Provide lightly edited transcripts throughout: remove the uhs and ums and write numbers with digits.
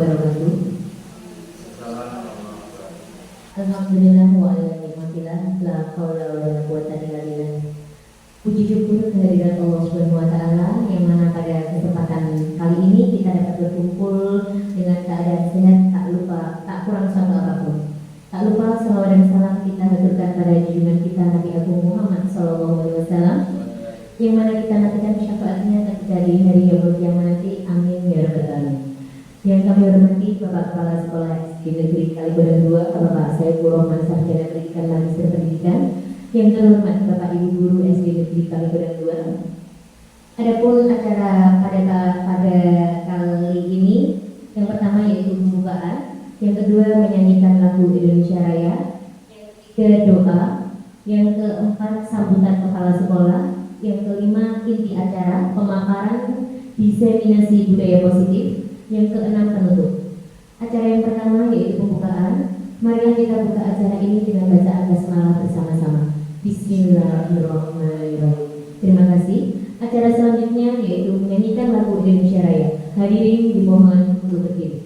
wabarakatuh. Alhamdulillah wa ala ni'matillah la haula wa la quwwata illa billah. Puji syukur kehadirat Allah Subhanahu wa taala yang mana pada kesempatan kali ini kita dapat berkumpul dengan keadaan sehat, tak kurang satu apapun. Tak lupa salawat dan salam kita haturkan pada junjungan kita Nabi Agung Muhammad sallallahu alaihi wasallam yang mana kita nantikan syafaatnya ketika di hari yaumul qiyamah nanti. Amin ya rabbal alamin. Yang kami hormati Bapak Kepala Sekolah SD Negeri Kalibadan 2, Bapak Saiful Rahman Sarjana Pendidikan Magister Pendidikan. Yang terhormat Bapak Ibu Guru SD Negeri Kalibadan 2. Adapun acara pada kali ini, yang pertama yaitu pembukaan, yang kedua menyanyikan lagu Indonesia Raya, yang ketiga doa, yang keempat sambutan kepala sekolah, yang kelima inti acara pemaparan diseminasi budaya positif, yang keenam penutup. Acara yang pertama yaitu pembukaan. Marilah kita buka acara ini dengan bacaan basmalah bersama-sama. Bismillahirrahmanirrahim. Terima kasih. Acara selanjutnya yaitu menyanyikan lagu Indonesia Raya. Hadirin dimohon untuk berdiri.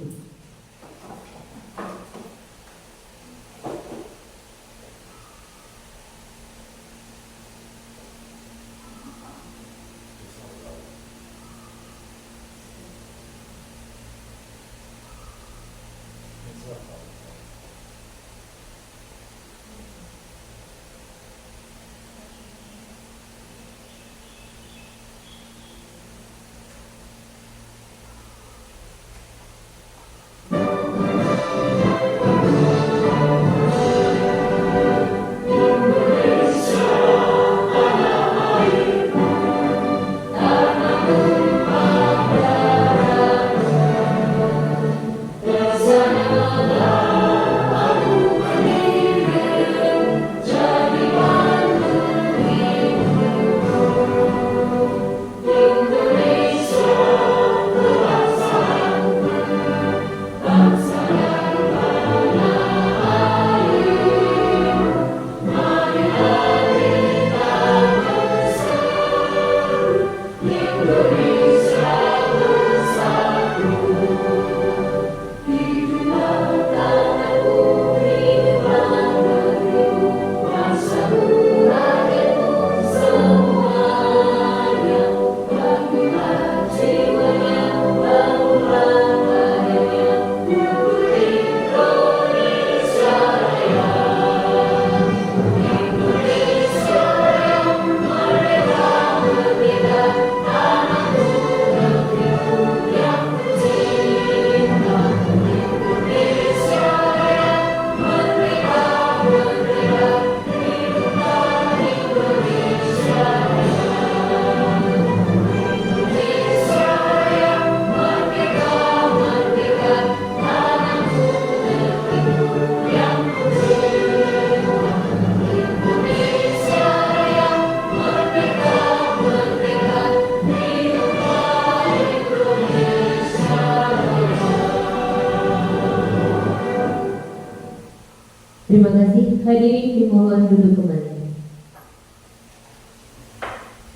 Terima kasih. Hadirin dimohon duduk kembali.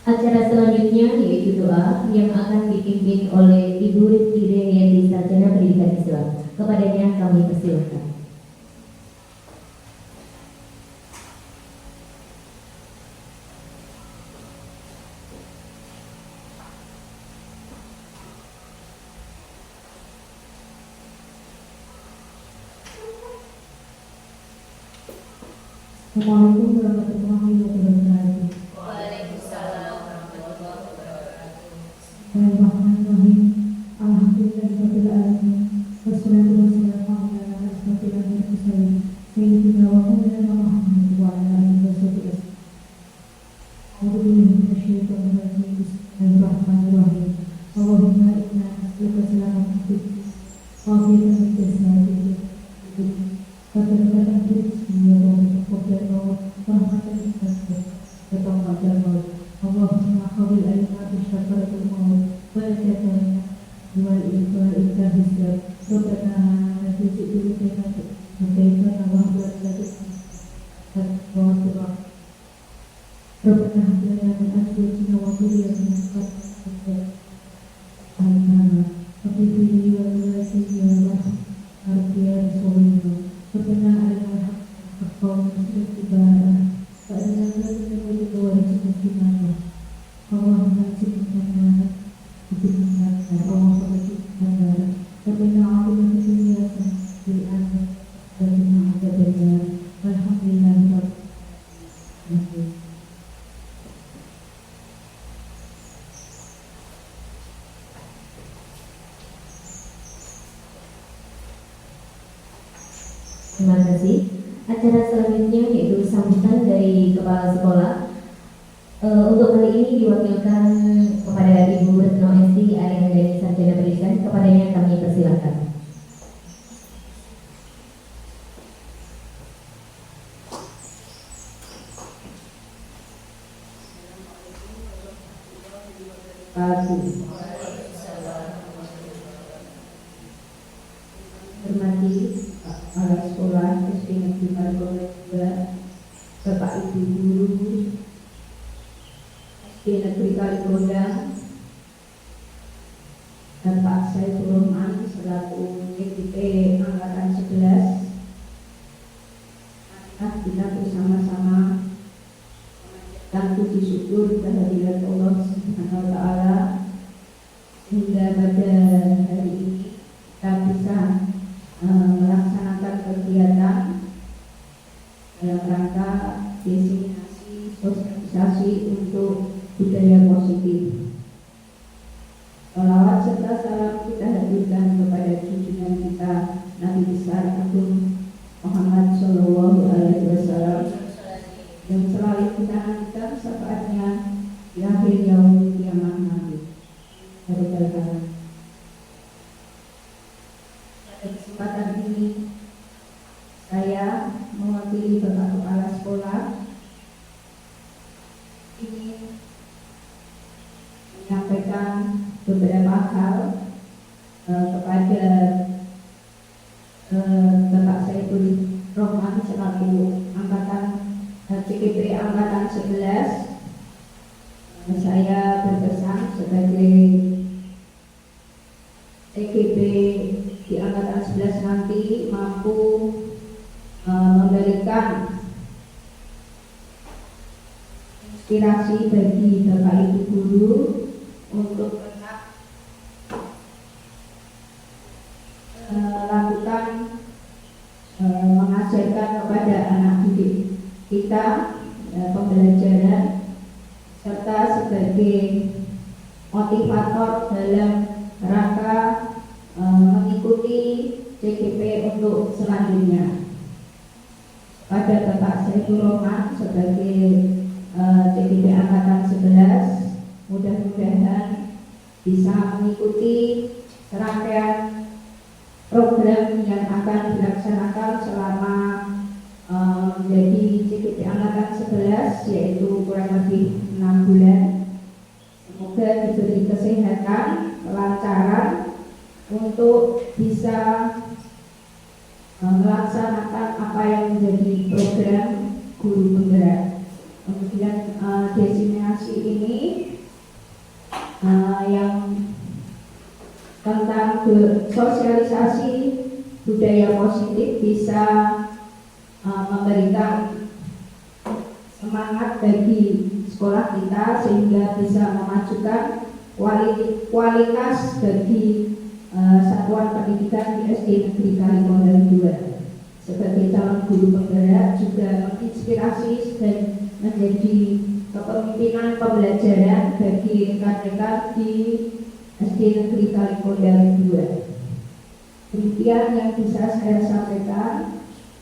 Acara selanjutnya yaitu doa yang akan dipimpin oleh Ibu Rizky Riayati Sarjana Pendidikan Islam. Kepadanya kami persilakan. Assalamualaikum warahmatullahi wabarakatuh. Waalaikumsalam warahmatullahi wabarakatuh. Bismillahirrahmanirrahim. Alhamdulillahirabbil alamin. Wassalatu wassalamu ala asyrofil anbiya'i wal mursalin sayyidina wa maulana Muhammadin wa ala alihi washabihi. A'udzu billahi minasyaitonir rajim. Bismillahirrahmanirrahim. Allahumma inna nas'aluka salamatan fid din wa afiyatan fid jasadi. Kata-kata Allahumma khawil alimah bisyafaratul maut wa al-jatanya wal ikhbar hisab Rabbana najisi dulu dengan Makaifan Allah buat lagi Rabbana hablana min azwajina wa dhurriyyatina qurrata a'yun waj'alna lil-muttaqina imama. Alhamdulillah biasa di atas dan ada benar. Alhamdulillah. Terima kasih. Acara selanjutnya yaitu sambutan dari Kepala Sekolah. Untuk kali ini diwakilkan kepada Ibu Retno Esti Ariana dari Sarjana Pendidikan. Kepadanya kami persilakan. Hormati kepala sekolah SD Negeri Kalikonda, Bapak Ibu guru SD Negeri Kalikonda, Bapak Saiful Rahman selaku CGP Angkatan 11. Kita bersama-sama dan puji syukur kehadirat Allah Subhanahu wa Ta'ala hingga pada hari ini kita bisa melaksanakan kegiatan dalam rangka diseminasi sosialisasi untuk budaya positif. Salawat serta salam kita haturkan kepada junjungan kita Nabi besar Agung Muhammad Shallallahu Alaihi Wasallam yang selalu kita nantikan syafaatnya di akhir yaumul kiamah nanti. Pada kesempatan ini saya mewakili Bapak Kepala Sekolah ingin menyampaikan beberapa hal kepada Bapak Saiful Rahman selaku angkatan CGP Angkatan 11. Saya berpesan sebagai CGP di Angkatan 11 nanti mampu memberikan inspirasi bagi Bapak Ibu guru untuk melakukan mengajarkan kepada anak didik kita pembelajaran serta sebagai motivator dalam rangka mengikuti CGP untuk selanjutnya. Pada Bapak Saiful Rahman sebagai CGP Angkatan 11, mudah-mudahan bisa mengikuti serangkaian program yang akan dilaksanakan selama menjadi CGP Angkatan 11, yaitu kurang lebih 6 bulan. Semoga diberi kesehatan, kelancaran untuk bisa melaksanakan apa yang menjadi program guru penggerak. Kemudian diseminasi ini yang tentang sosialisasi budaya positif bisa memberikan semangat bagi sekolah kita sehingga bisa memajukan kualitas bagi satuan pendidikan di SD Negeri Kalikonda 2. Sebagai calon guru penggerak juga menginspirasi dan menjadi kepemimpinan pembelajaran bagi rekan-rekan di SD Negeri Kalikonda 2. Demikian yang bisa saya sampaikan.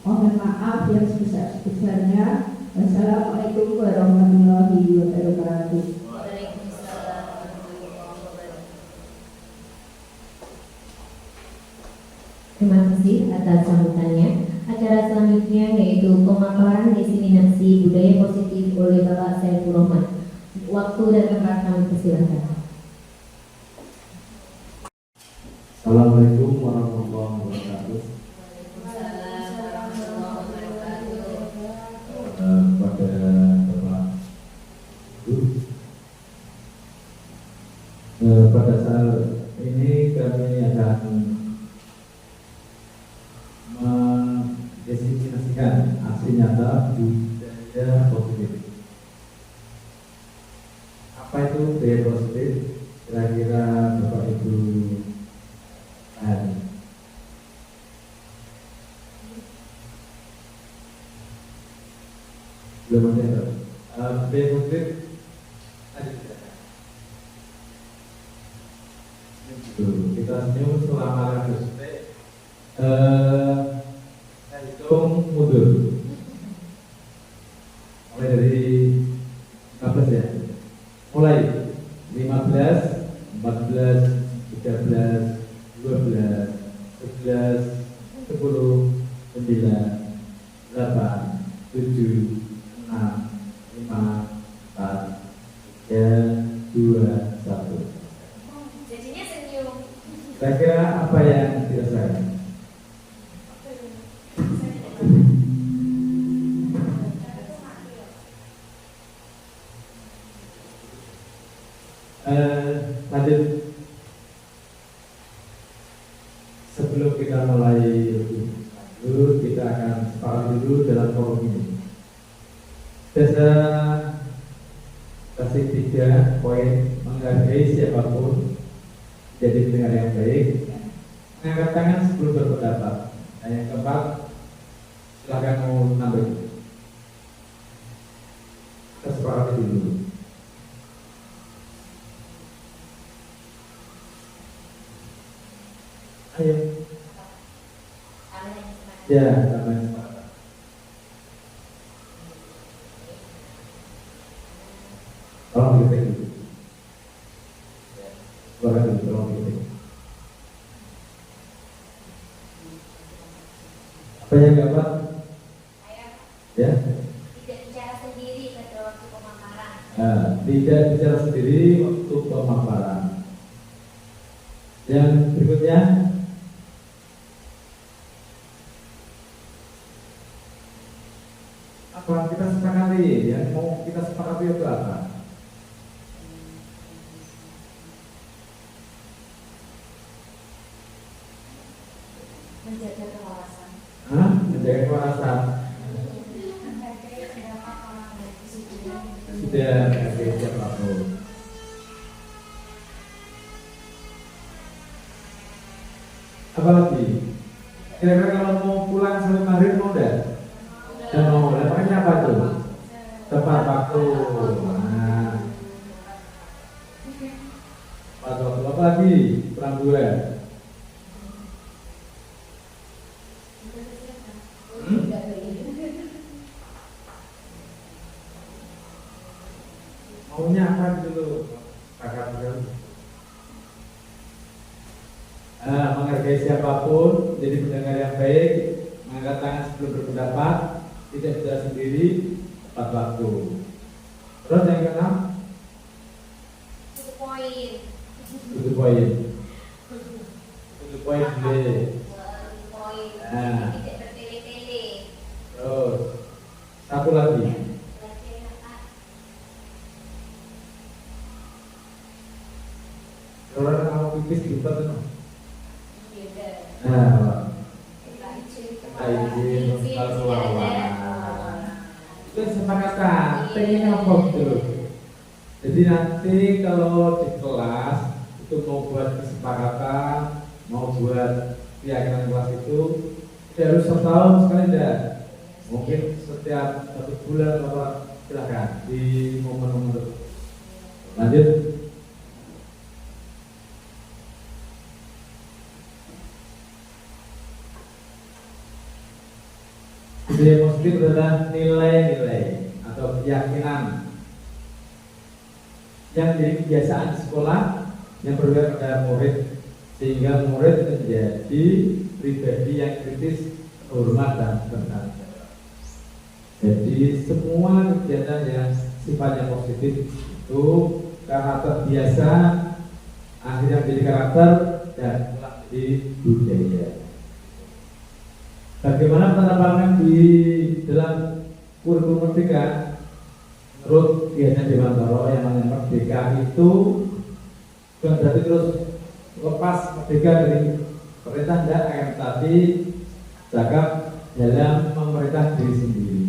Mohon maaf yang sebesar-besarnya. Wassalamualaikum warahmatullahi wabarakatuh. Terima kasih atas sambutannya. Acara selanjutnya yaitu pemaparan diseminasi budaya positif oleh Bapak Saiful Rahman. Waktu dan tempat kami persilakan. Assalamualaikum warahmatullahi wabarakatuh. Kepada Bapak Ibu, pada saat ini kami akan mendefinisikan aksi nyata budaya positif. Apa itu budaya positif? Kira-kira Bapak Ibu belum ada. Budaya positif ada tidak? Kita senyum selama 100 detik. Saya hitung mundur. Mulai dari 15 ya. Mulai 15, 14, 13, 12, 11, 10, 9, 8, 7, 6, 5, 4, 3, 2, 1. Jadinya senyum. Kira-kira apa yang dirasakan? Lanjut. Sebelum kita mulai lanjut, kita akan sepakati dulu dalam forum ini. Saya kasih 3 poin: menghargai siapapun, jadi pendengar yang baik, mengangkat tangan sebelum berpendapat. Nah, yang keempat, silakan mau nambah. Kita sepakati dulu. Ayo. Ya, tambahin semangat. Tolong diketik dulu. Suara dulu, tolong diketik. Apa yang dapat? Ya. Tidak bicara sendiri pada waktu pemaparan. Tidak bicara sendiri waktu pemaparan. Yang berikutnya, apa kita sepakati? Yang mau kita sepakati itu apa? Menjaga kewarasan. Menjaga kewarasan. Menghargai pendapat orang lain. Sudah menghargai siapapun. Apa lagi? Kira-kira kalau mau pulang sampai maghrib mau enggak? Dan mau, makanya apa tuh? Tepat waktu. Nah, tepat waktu. Apa lagi? Pulang dua. Maunya apa dulu? Kakak dulu. Menghargai siapapun, jadi pendengar yang baik, mengangkat tangan sebelum berpendapat, tidak bicara sendiri, tepat waktu. Terus yang keenam, Tutup poin. tutup poin. Tutup poin dulu. Tutup poin. Nah. Tidak bertele-tele. Terus satu lagi. Orang mau pipis di tempat itu. Nah, izin kalau lawan. Itu kesepakatan. Pengen apa gitu. Jadi nanti kalau di kelas itu mau buat kesepakatan, mau buat keyakinan kelas itu tidak harus setahun sekali tidak. Mungkin setiap 1 bulan Bapak silakan di momen-momen itu. Lanjut. Budaya positif adalah nilai-nilai atau keyakinan yang menjadi kebiasaan di sekolah yang berbeda pada murid, sehingga murid menjadi pribadi yang kritis, hormat dan bertanggung jawab. Jadi semua kegiatan yang sifatnya positif itu karena terbiasa akhirnya menjadi karakter dan menjadi budaya. Bagaimana penerapan di dalam kurikulum merdeka? Menurut Kiai Dewantara yang namanya merdeka itu bukan berarti terus lepas merdeka dari pemerintah, tidak, akan tetapi cakap dalam memerintah diri sendiri.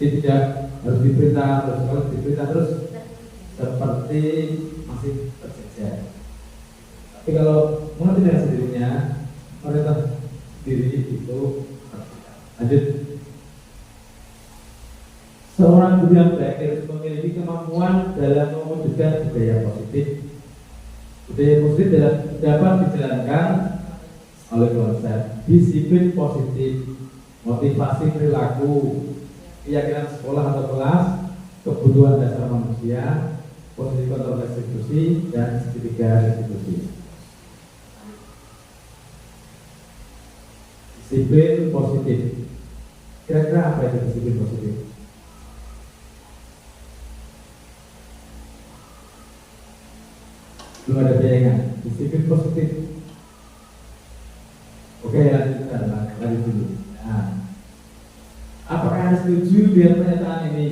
Jadi tidak harus diperintah terus, kalau diperintah terus seperti masih tersedia. Tapi kalau mengerti dengan sendirinya, pemerintah diri itu lanjut. Seorang guru yang baik harus memiliki kemampuan dalam mewujudkan budaya positif. Budaya positif dapat dijalankan oleh konsep disiplin positif, motivasi perilaku, keyakinan sekolah atau kelas, kebutuhan dasar manusia, posisi kontrol eksekusi, dan segitiga eksekusi. Disiplin positif. Kira-kira apa itu disiplin positif? Belum ada bayangan. Disiplin positif. Oke, lanjut dulu. Nah, apakah Anda setuju dengan pernyataan ini?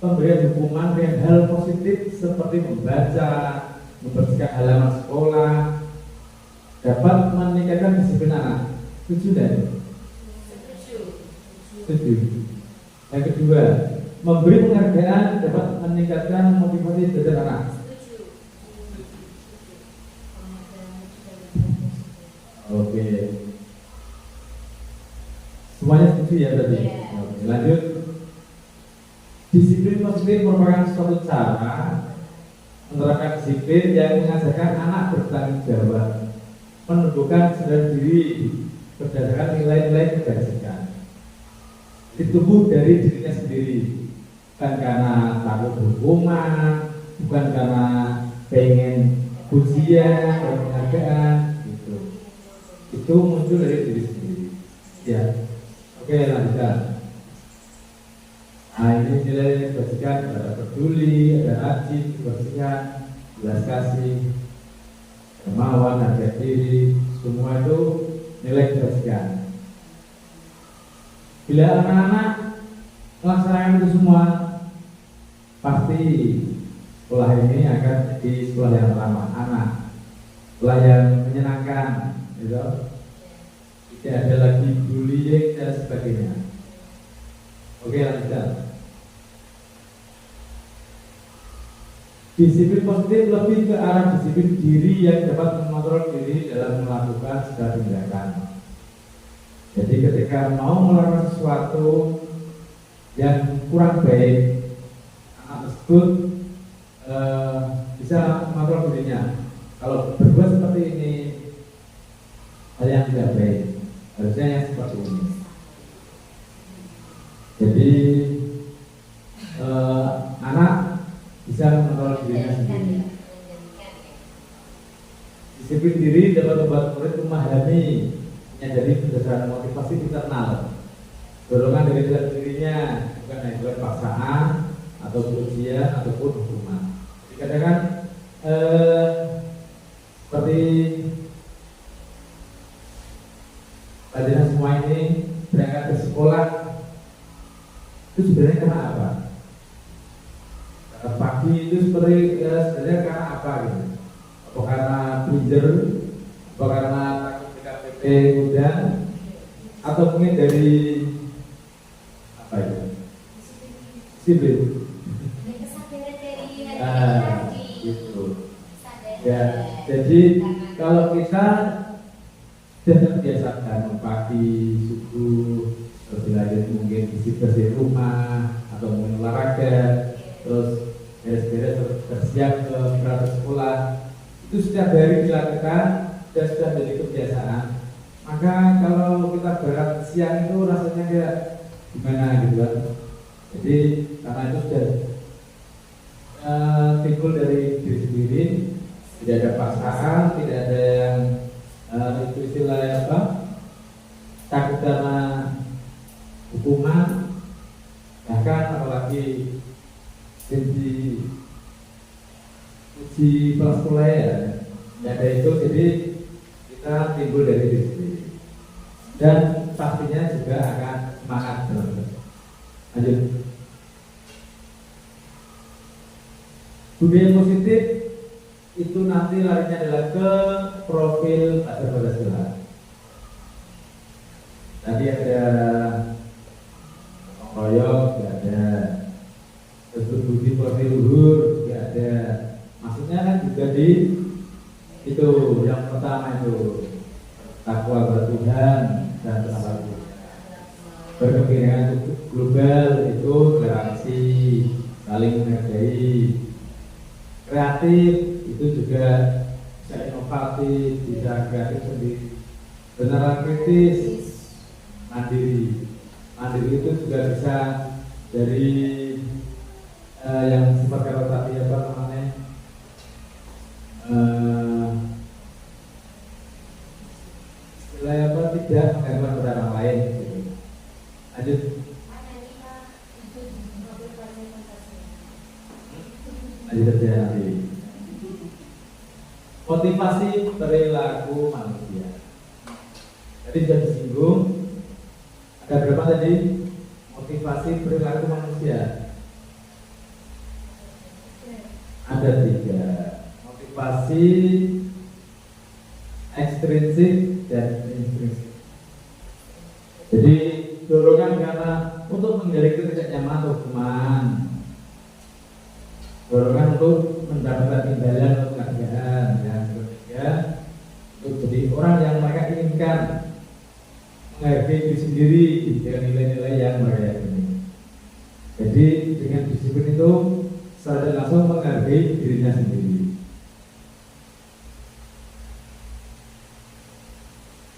Pemberian hukuman dengan hal positif seperti membaca, membersihkan halaman sekolah dapat meningkatkan disiplin anak. Setuju dan? Setuju. Yang kedua, memberi penghargaan dapat meningkatkan motivasi belajar anak. Oke. Semuanya setuju ya berarti? Oke, lanjut. Disiplin positif merupakan suatu cara menerapkan disiplin yang mengajarkan anak bertanggung jawab, menumbuhkan kesadaran diri berdasarkan nilai-nilai kebajikan. Ditumbuh dari dirinya sendiri, bukan karena takut hukuman, bukan karena pengen pujian dan penghargaan, gitu. Itu muncul dari diri sendiri. Ya, oke lanjutkan. Nah ini nilai kebajikan, ada peduli, ada rajin, kebersihan, belas kasih, kemauan, harga diri, semua itu nilai kebajikan. Bila anak-anak melaksanakan itu semua, pasti sekolah ini akan jadi sekolah yang ramah anak, sekolah yang menyenangkan, gitu. Tidak ada lagi bullying dan sebagainya. Oke, lanjutkan. Disiplin positif lebih ke arah disiplin diri yang dapat mengontrol diri dalam melakukan segala tindakan. Jadi ketika mau melakukan sesuatu yang kurang baik, anak tersebut bisa mengontrol dirinya. Kalau berbuat seperti ini, hal yang tidak baik, harusnya yang seperti ini. Jadi anak bisa mengontrol dirinya sendiri. Disiplin diri dapat membuat murid memahami, menyadari berdasarkan motivasi internal, dorongan dari dalam dirinya, bukan hanya paksaan atau ujian ataupun hukuman. Dikatakan seperti pelajaran semua ini berangkat ke sekolah itu sebenarnya karena apa? Pagi itu seperti sebenarnya karena apa gitu? Apa karena belajar? Apa karena takut DKPP hujan? Atau mungkin dari apa itu? Disiplin. Gitu. Ya, jadi kalau kita sudah terbiasakan pagi subuh, terus dilanjut mungkin bersih rumah atau mungkin olahraga, terus beres-beres terus bersiap ke berangkat sekolah, itu setiap hari dilakukan dan sudah menjadi kebiasaan. Maka kalau kita berangkat siang itu rasanya kayak gimana gitu kan. Jadi karena itu sudah timbul dari diri sendiri, tidak ada paksaan, tidak ada yang itu istilahnya apa, takut karena hukuman, bahkan apalagi jadi uji sekolah ya, ada itu. Jadi kita timbul dari diri sendiri dan pastinya juga akan semangat terus. Lanjut. Budaya positif itu nanti larinya adalah ke profil Belajar Pancasila. Tadi ada royok, tidak ada budi pekerti luhur, tidak ada. Maksudnya kan juga di itu yang pertama itu takwa kepada Tuhan dan berkepentingan global, itu toleransi, saling menghargai. Kreatif itu juga bisa inovatif, bisa kreatif sendiri. Beneran kritis, mandiri. Mandiri itu juga bisa dari yang sifat kata tadi apa namanya, istilah apa, tidak mengganggu pada orang lain gitu. Lanjut. Lanjut saja nanti. Motivasi perilaku manusia. Tadi sudah disinggung. Ada berapa tadi? Motivasi perilaku manusia. Ada 3. Motivasi ekstrinsik dan intrinsik. Jadi dorongan karena untuk menghindari ketidaknyamanan atau hukuman, dorongan untuk mendapatkan imbalan atau penghargaan. Yang ketiga, untuk jadi orang yang mereka inginkan, menghargai diri sendiri dengan nilai-nilai yang mereka yakini. Jadi dengan disiplin itu secara langsung menghargai dirinya sendiri.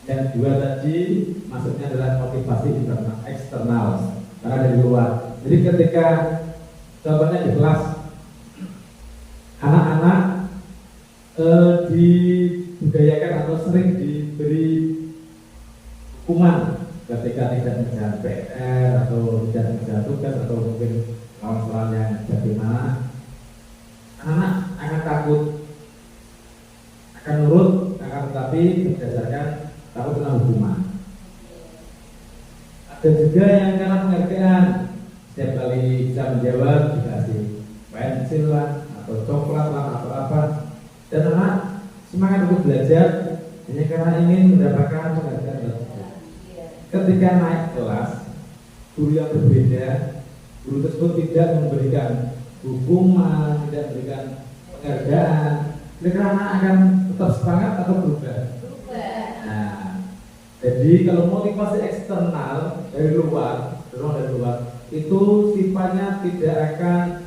Yang 2 tadi maksudnya adalah motivasi internal, eksternal, karena dari luar. Jadi ketika contohnya di kelas, anak-anak dibudayakan atau sering diberi hukuman ketika tidak mengerjakan PR atau tidak mengerjakan tugas atau mungkin lawan-lawan yang bagaimana, anak akan takut, akan nurut, akan tetapi berdasarkan takut kena hukuman. Ada juga yang karena penghargaan, setiap kali bisa menjawab dikasih pensil lah atau coklat lah atau apa, dan anak semangat untuk belajar hanya karena ingin mendapatkan penghargaan. Ketika naik kelas, guru yang berbeda, guru tersebut tidak memberikan hukuman, tidak memberikan penghargaan, kira-kira anak akan tetap semangat atau berubah? Nah, jadi kalau motivasi eksternal dari luar, dorong dari luar, itu sifatnya tidak akan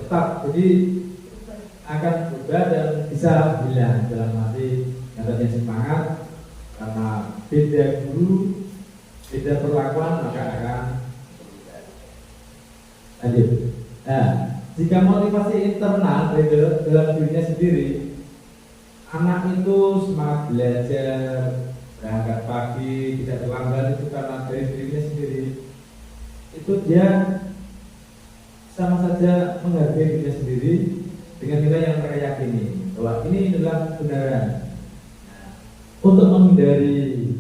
tetap, jadi akan berubah dan bisa hilang dalam arti yang tadinya semangat. Karena beda guru, beda perlakuan, maka akan lanjut. Nah, jika motivasi internal dari dalam dirinya sendiri, anak itu semangat belajar, berangkat pagi, tidak terlambat, itu karena dari dirinya sendiri. Itu dia sama saja menghargai dirinya sendiri dengan nilai yang mereka yakini bahwa ini adalah kebenaran. Untuk menghindari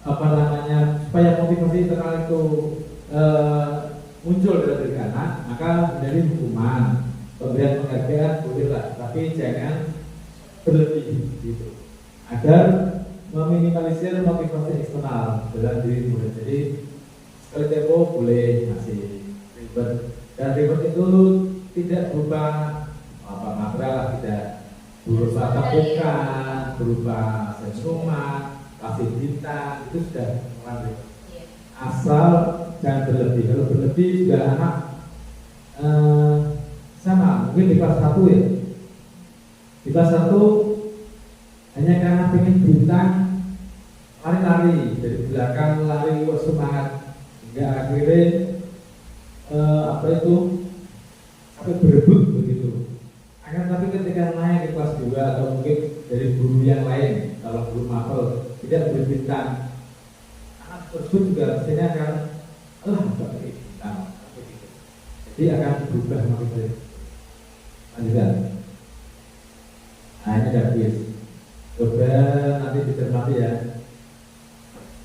supaya motivasi internal itu muncul dalam diri anak, maka hindari hukuman, pemberian penghargaan bolehlah, tapi jangan berlebih gitu, agar meminimalisir motivasi eksternal dalam diri murid. Jadi sekali tempo boleh ngasih reward, dan reward itu tidak berupa material, tidak berupa tapukan, berupa senyuman, kasih bintang, itu sudah melandai. Asal jangan berlebih. Kalau berlebih juga anak sama, mungkin di kelas 1 ya. Di kelas 1 hanya karena pengen bintang, lari-lari dari belakang, lari semangat hingga akhirnya sampai berebut begitu. Akan tapi ketika naik ke kelas 2 atau mungkin dari guru yang lain, kalau guru mapel tidak berbintang, anak tersebut juga biasanya akan nggak bintang, jadi akan berubah motivasi. Lanjutkan. Nah ini habis. Coba nanti dicermati ya.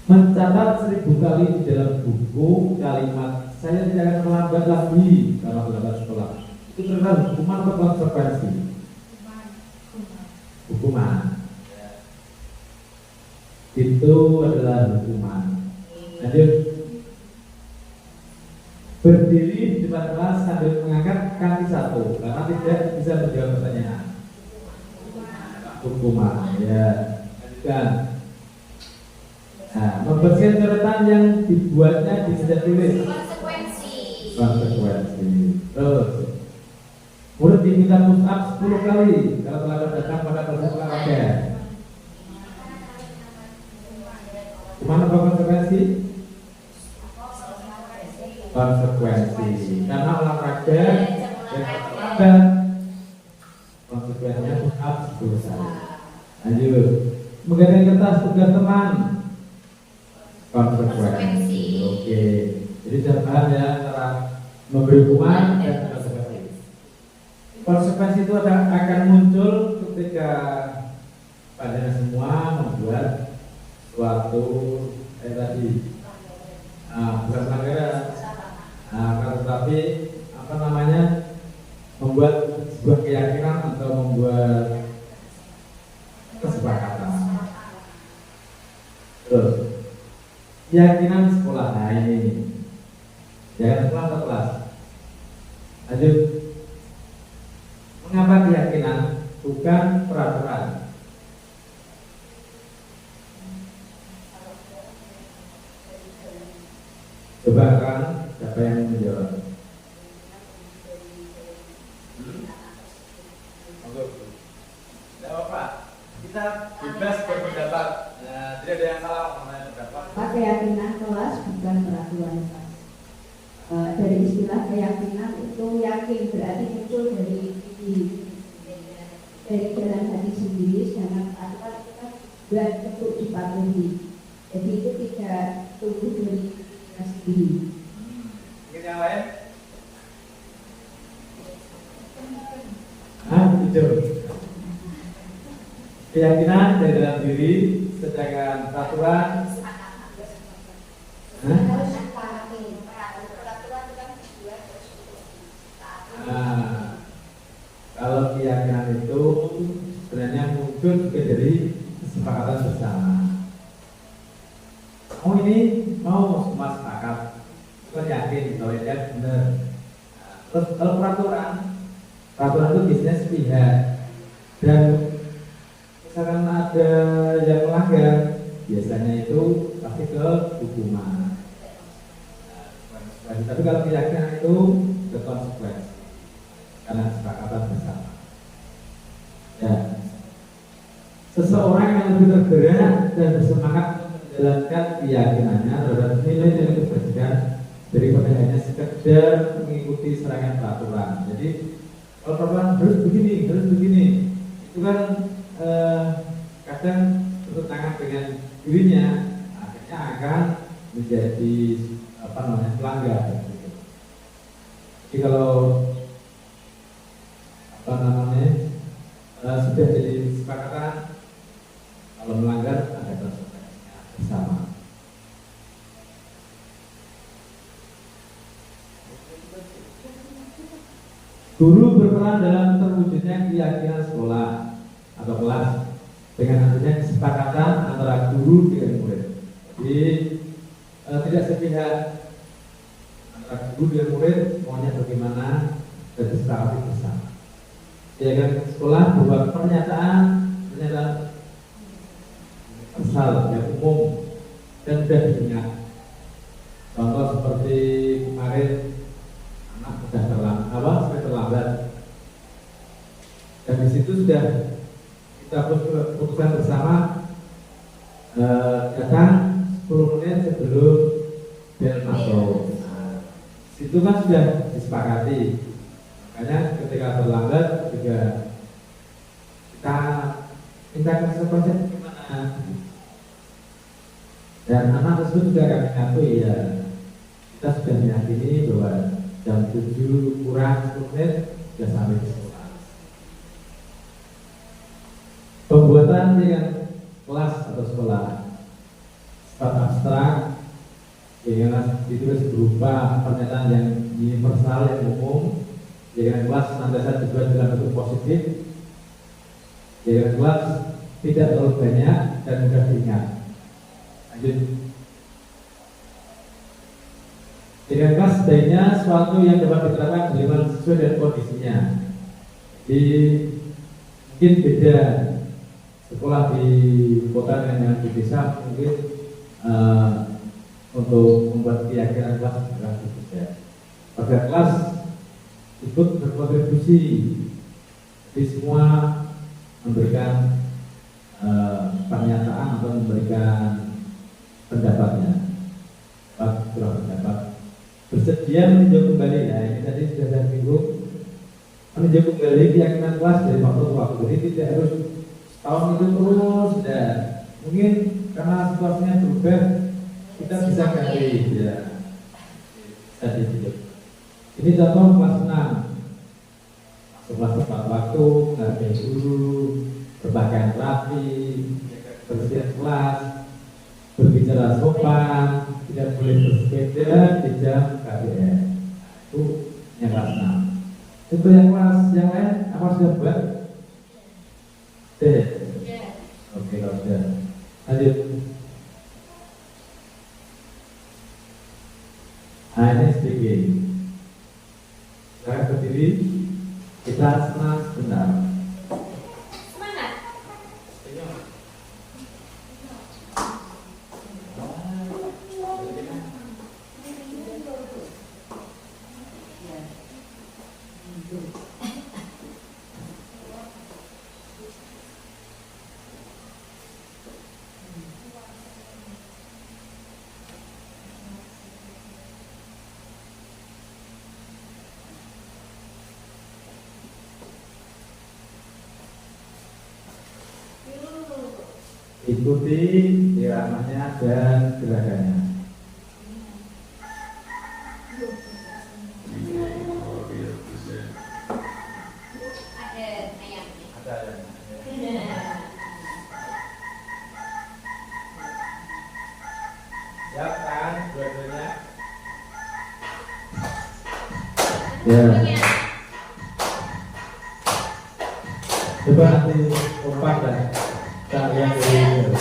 Mencatat 1000 kali di dalam buku kalimat saya tidak akan terlambat lagi kalau belajar sekolah. Itu terkait hukuman atau konsekuensi? Hukuman. Itu adalah hukuman. Lanjut. Berdiri di depan kelas sambil mengangkat kaki 1 karena tidak bisa menjawab pertanyaan. Hukuman. Ya. Lanjutkan. Nah, membersihkan coretan yang dibuatnya di setiap tulis. Konsekuensi. kita push up 10 kali kalau telah datang pada proses olahraga. Gimana Pak konsekuensi? Konsekuensi karena olahraga yang terlambat, konsekuensinya push up 10 kali. Lanjut, mengganti kertas tugas teman, konsekuensi. Oke, jadi jangan paham ya antara memberi hukuman dan konsekuensi. Konsekuensi itu akan muncul ketika pada semua membuat suatu tadi bukan pelanggaran, tetapi apa namanya, membuat sebuah keyakinan atau membuat kesepakatan. Terus keyakinan sekolah, nah ini keyakinan sekolah atau kelas. Lanjut, mengapa keyakinan bukan peraturan? Coba kan, siapa yang menjawab? Tidak apa-apa, kita bebas berpendapat. Nah, tidak ada yang salah mengenai pendapat. Keyakinan kelas bukan peraturan kelas. Dari istilah keyakinan itu yakin berarti muncul dari jalan hati sendiri, sedangkan peraturan itu kan buat untuk dipatuhi. Jadi itu tidak tumbuh dari kita sendiri. Mungkin yang lain? Betul. Keyakinan dari dalam diri, sedangkan peraturan. Kalau keyakinan itu sebenarnya muncul juga dari kesepakatan bersama. Oh ini mau semua sepakat, kita yakin kalau ini benar. Terus kalau peraturan itu biasanya sepihak, dan misalkan ada yang melanggar, biasanya itu pasti ke hukuman. Tapi kalau keyakinan itu ke konsekuensi karena kesepakatan bersama. Ya, seseorang yang lebih tergerak dan bersemangat menjalankan keyakinannya terhadap nilai-nilai kebajikan daripada hanya sekedar mengikuti serangan peraturan. Jadi kalau peraturan harus begini, itu kan kadang bertentangan dengan dirinya, akhirnya akan menjadi pelanggar. Jadi kalau sudah jadi kesepakatan, kalau melanggar ada konsekuensinya bersama. Guru berperan dalam terwujudnya keyakinan sekolah atau kelas dengan adanya kesepakatan antara guru dengan murid. Jadi tidak sepihak antara guru dengan murid maunya bagaimana dan disepakati bersama. Keyakinan sekolah berupa pernyataan asal yang umum dan sudah didengar. Contoh seperti kemarin anak sudah terlambat, dan di situ sudah kita putuskan bersama datang 10 menit sebelum bel masuk. Situ kan sudah disepakati, makanya ketika terlambat juga kita minta konsekuensi gimana, dan anak tersebut juga kami mengakui ya kita sudah meyakini bahwa jam 7 kurang 10 menit sudah sampai di sekolah. Pembuatan dengan kelas atau sekolah sifat abstrak yang ditulis berupa pernyataan yang universal yang umum. Dengan kelas senantiasa dibuat dalam bentuk positif. Dengan kelas tidak terlalu banyak dan mudah diingat. Lanjut. Dengan kelas sebaiknya sesuatu yang dapat diterapkan bagaimana sesuai dengan kondisinya. Jadi mungkin beda sekolah di kota dengan yang di desa, mungkin untuk membuat keyakinan kelas berbeda. Pada kelas ikut berkontribusi Jadi semua memberikan pernyataan atau memberikan pendapatnya. Pendapat bersedia meninjau kembali. Nah ini tadi sudah saya singgung, meninjau kembali keyakinan kelas dari waktu ke waktu. Jadi tidak harus tahun itu terus. Sudah mungkin karena situasinya berubah, kita bisa ganti ya. Tadi itu. Ini contoh kelas 6. Kelas tepat waktu, menghargai guru, berpakaian rapi, bersiap kelas, berbicara sopan, tidak boleh bersepeda di jam KBR. Itu yang kelas 6. Itu yang kelas yang lain apa sudah buat? Oke, kalau sudah lanjut. Nah ini sedikit. Saya berdiri, kita senang sebentar. Ikuti iramanya dan gerakannya. Siap kan dua-duanya? Ya. Coba nanti kompak dan kita lihat dulu.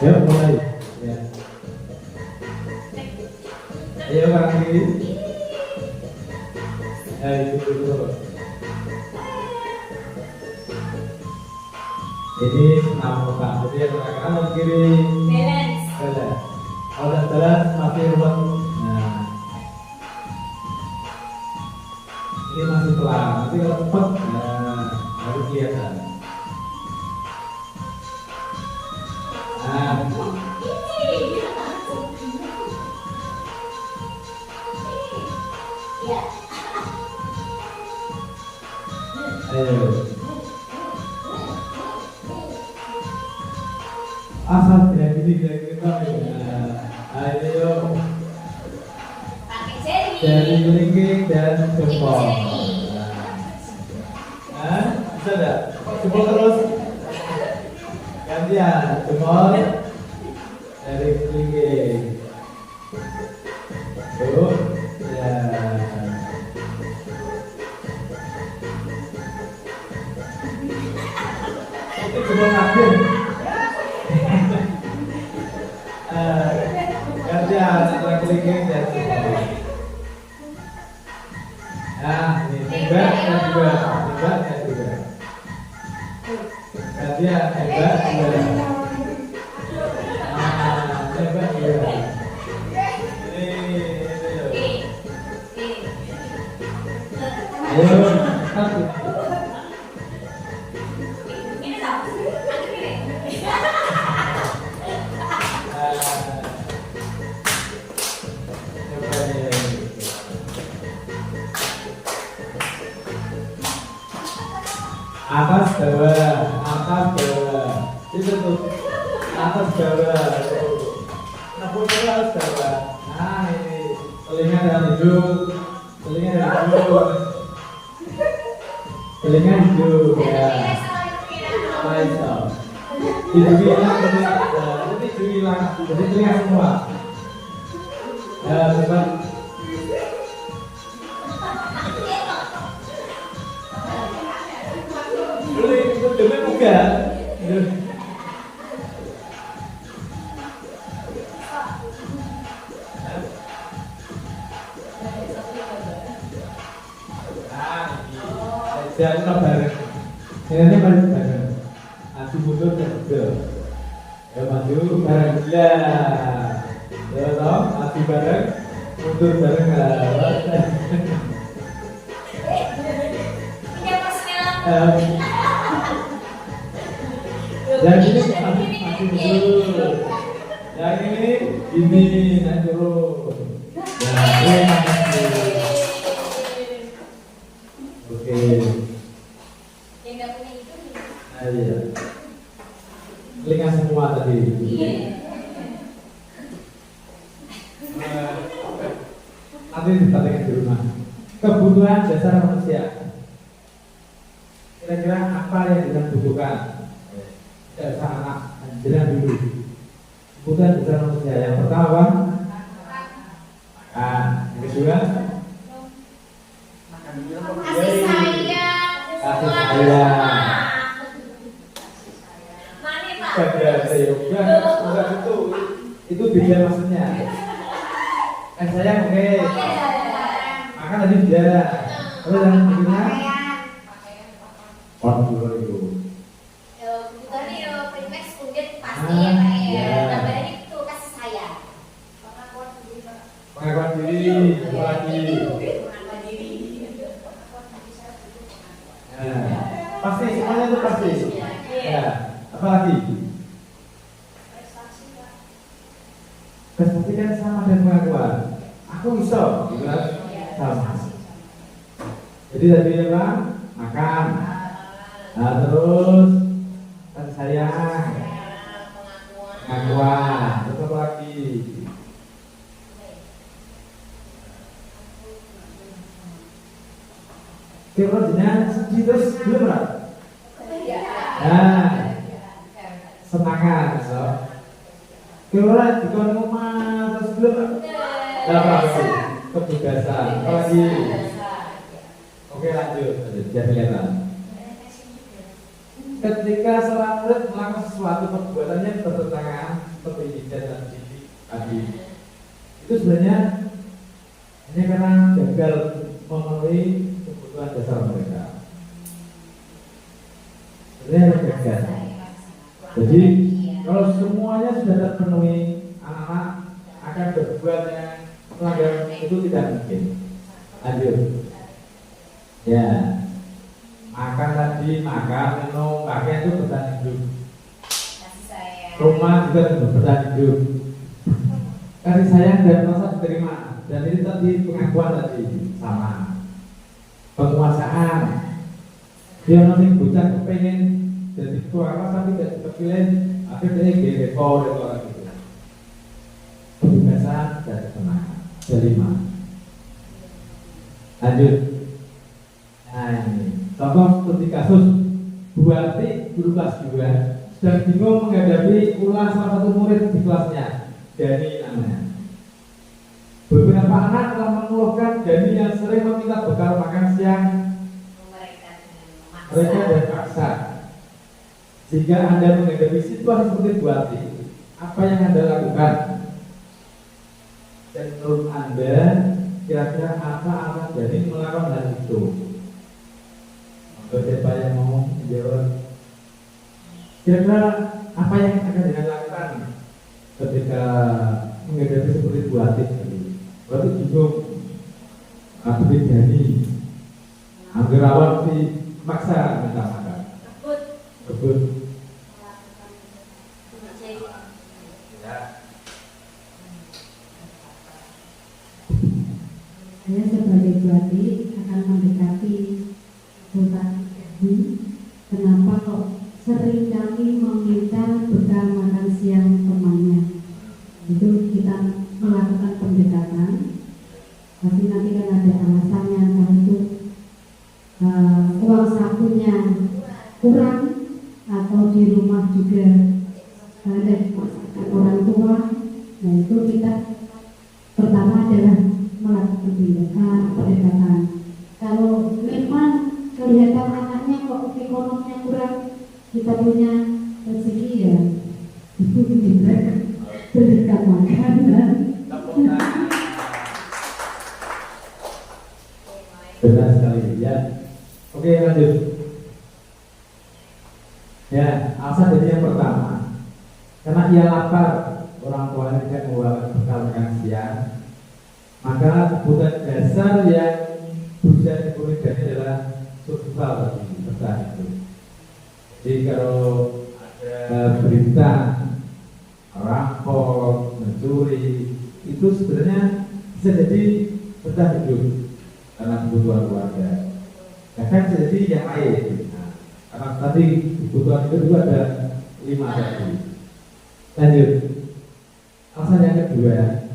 Ya mulai. Ya. Ayo Pak Kiri. Ayo dulu. Ini senam muka, jadi yang kanan kiri balance. Kalau tidak balance masih ruwet. Nah, ini masih pelan. Nanti kalau cepat, harus kelihatan. Nah, ayo. Asal tidak gini kira-kira ayo jari kelingking dan jempol. Nah, bisa tidak? Jempol terus gantian jempol jari kelingking. Tuh, ya. Itu jempol kaki. Gantian antara kelingking dan jempol. Nah, ini hebat dan juga hebat dan juga. Gantian hebat juga. Hebat juga. Ayo, satu. Atas bawah, itu tuh, atas bawah, nepuk atas bawah. Nah ini telinga dan hidung, telinga hidung, ya. Baik, hidung hilang, jadi hidung hilang, jadi telinga semua. Ya, cepat. Demi buka. Jangan bareng. Ini mari bareng. Aju mundur dan mundur. Ya maju bareng ya. Ya toh, aju bareng, mundur bareng. Yang ini aju mundur. Yang ini naik turun. Ya, oke. Yang nggak punya itu nih. Iya. Lingas semua tadi. Nanti ditanyakan di rumah. Kebutuhan dasar manusia. Kira-kira apa yang kita butuhkan? Dasar anak jenengan dulu. Kebutuhan dasar manusia yang pertama apa? Makan. Yang kedua? Kasih sayang. Kasih sayang. Mana Pak? Ada yoga, enggak itu beda maksudnya. Sayang oke. Makan tadi beda. Terus yang kedua? Dulu itu. Kebutuhan ini primax kemudian pasti ya Pak ya. Tambahannya itu kasih sayang. Pengakuan diri, apa lagi? Pasti semuanya itu pasti. Ya, apa lagi? Prestasi kan sama dengan pengakuan. Aku bisa, gitu kan? Sama. Jadi tadi apa? Makan. Nah, terus kasih sayang, pengakuan. Terus apa lagi? Kira jenengan sedih terus belum lah? Nah, semangat, so. Kira dikon rumah terus belum? Apa sih? Kebebasan. Apa lagi? Oke lanjut, biar kelihatan. Ketika seorang murid melakukan sesuatu perbuatannya bertentangan seperti hijab dan tadi, itu sebenarnya hanya karena gagal memenuhi kebutuhan dasar mereka. Sebenarnya gagal. Jadi kalau semuanya sudah terpenuhi, anak-anak akan berbuat yang melanggar itu tidak mungkin. Lanjut. Ya, makan tadi, makan, minum, pakaian itu bertahan hidup. Rumah juga bertahan hidup. Kasih sayang dan rasa diterima. Dan ini tadi pengakuan tadi sama. Penguasaan. Dia nanti bocah kepengen jadi ketua apa tapi tidak terpilih, akhirnya GDPO dan orang itu. Kebebasan dan ketenangan. Terima. Lanjut. Nah ini contoh seperti kasus Buati guru kelas 2 sedang bingung menghadapi ulah salah satu murid di kelasnya, Dani namanya. Beberapa anak telah mengeluhkan Dani yang sering meminta bekal makan siang mereka dan paksa. Jika Anda menghadapi situasi seperti Buati, apa yang Anda lakukan? Dan menurut Anda kira-kira apa alasan Dani melakukan hal itu? Siapa yang mau menjawab? Kira-kira apa yang akan dilakukan ketika menghadapi seperti Buati tadi? Buati bingung, tapi Dani Anggerawan maksa minta makan. Kebut. Saya sebagai Buati akan mendekati Bapak Ibu, kenapa kok sering kali meminta bekal makan siang temannya? Itu kita melakukan pendekatan, tapi nanti kan ada alasannya, kalau itu uang sakunya kurang atau di rumah juga ada orang tua. Nah itu kita pertama adalah melakukan pendekatan. Kalau memang kelihatan anaknya kok ekonominya kurang, kita punya rezeki ya itu kita berikan makanan. Benar sekali ya. Oke lanjut. ia lapar, orang tuanya tidak membawa bekal makan siang, maka kebutuhan dasar yang berusaha dipenuhi dari adalah survival tadi, bertahan itu. Jadi kalau ada berita rampok, mencuri, itu sebenarnya bisa jadi bertahan hidup karena kebutuhan keluarga. Bahkan bisa jadi yang lain. Nah, karena tadi kebutuhan itu juga ada 5 tadi. Lanjut. Alasan yang kedua,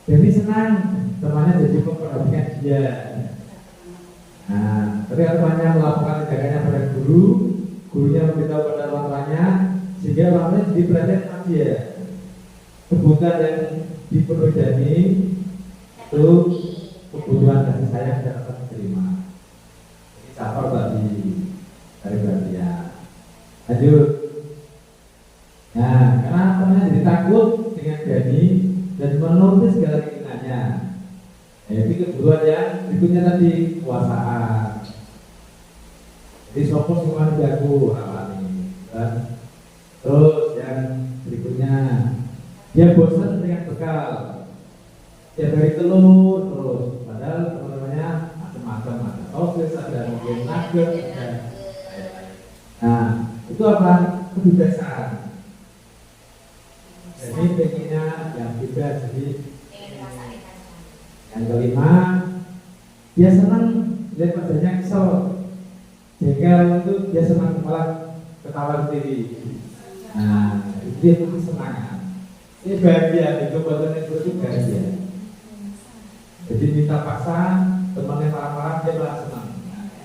jadi senang temannya jadi memperhatikan dia. Nah, ketika temannya melakukan tindakannya pada guru, gurunya memberitahu pada orang tuanya, sehingga orang tuanya jadi perhatian sama dia. Kebutuhan yang dipenuhi Dani itu kebutuhan kasih sayang dan rasa terima. Ini siapa tadi dari perhatian. Lanjut. Nah, karena temannya jadi takut dengan Dani dan menuruti segala keinginannya. Jadi kebutuhan yang berikutnya tadi kuasaan. Jadi sopos semua jago alami. Dan terus yang berikutnya dia bosan dengan bekal. Tiap hari telur terus. Padahal teman-temannya macam-macam ada sosis, ada mungkin nugget, ada. Nah, itu apa? Kebiasaan. Jadi pengennya yang beda. Jadi yang kelima, dia senang lihat wajahnya kesel. Jengkel itu dia senang malah ketawa sendiri. Nah, dia itu semangat. Ini bahagia, itu buatan itu bahagia. Jadi minta paksa, temannya marah-marah dia malah senang.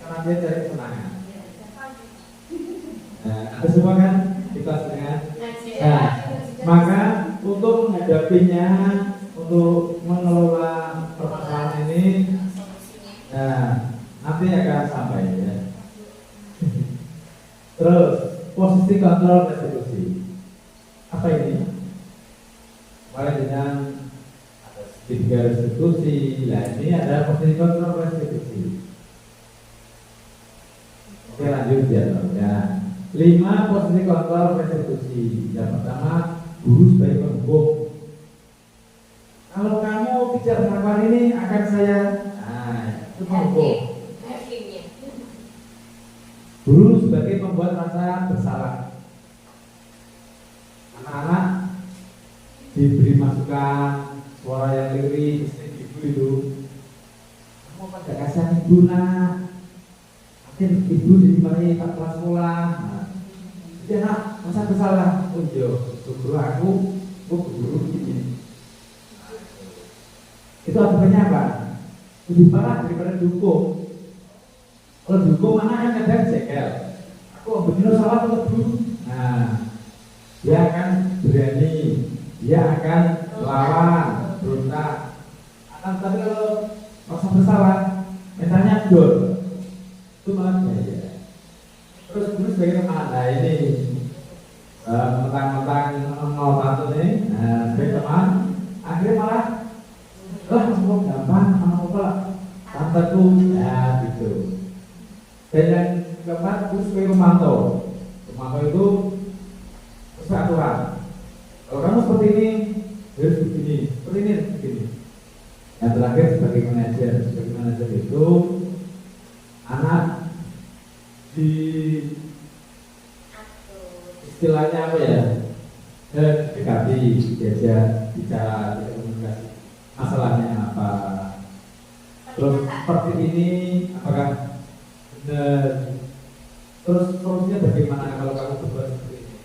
Karena dia cari kesenangan. Nah, ada semua kan kita dengan. Nah, maka untuk menghadapinya, untuk mengelola permasalahan ini, nah, nanti akan sampai ya. Terus posisi kontrol restitusi. Apa ini? Mulai dengan ada 3 restitusi. Nah, ini ada posisi kontrol restitusi. Oke, lanjut ya. 5 posisi kontrol restitusi. Yang pertama, guru sebagai penghukum. Kalau kamu tidak melakukan ini akan saya, itu penghukum. Guru sebagai pembuat rasa bersalah. Anak-anak diberi masukan, suara yang lirik, ibu itu, kamu pada kasihan ibu nak, mungkin ibu dimarahi Pak kelas sekolah. Jadi anak masa bersalah, oh iya, guru aku guru ini. Itu akibatnya apa? Lebih parah daripada dihukum. Kalau dihukum anak yang kadang jekel, aku begitu salah untuk guru. Nah, dia akan berani, dia akan lawan, berontak. Tapi kalau merasa bersalah, mentalnya dor, itu malah bahaya. Terus guru sebagai teman, nah ini mentang-mentang 01 nih, sebagai teman, akhirnya malah semua gampang, apa tanteku, ya gitu. Dan yang keempat, guru sebagai pemantau. Pemantau itu sesuai aturan. Kalau kamu seperti ini, harus begini, seperti ini, harus begini. Yang terakhir sebagai manajer itu anak di istilahnya apa ya? Dekati, diajak bicara, komunikasi. Masalahnya apa? Terus seperti ini, apakah benar? Terus solusinya bagaimana kalau kamu berbuat seperti ini?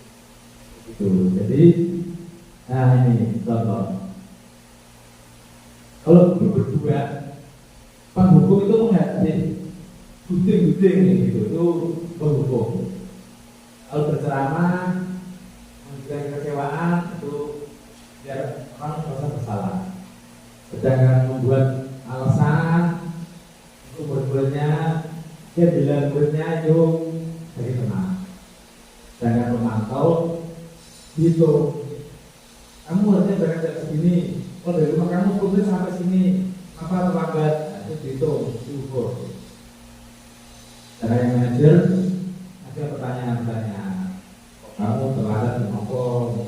Itu. Jadi, nah ini contoh. Kalau guru berdua, penghukum itu menghadapi guding-guding gitu, itu penghukum. Kalau berceramah, memberikan kekecewaan, itu biar orang merasa bersalah. Sedangkan membuat alasan, itu murid-muridnya, dia bilang muridnya yuk jadi tenang. Sedangkan pemantau, gitu, kamu harusnya berangkat dari segini. Oh dari rumah kamu turun sampai sini, apa terlambat? Itu dihitung, diukur. Cara yang manajer ada pertanyaan-pertanyaan. Kamu terlambat di nongkrong,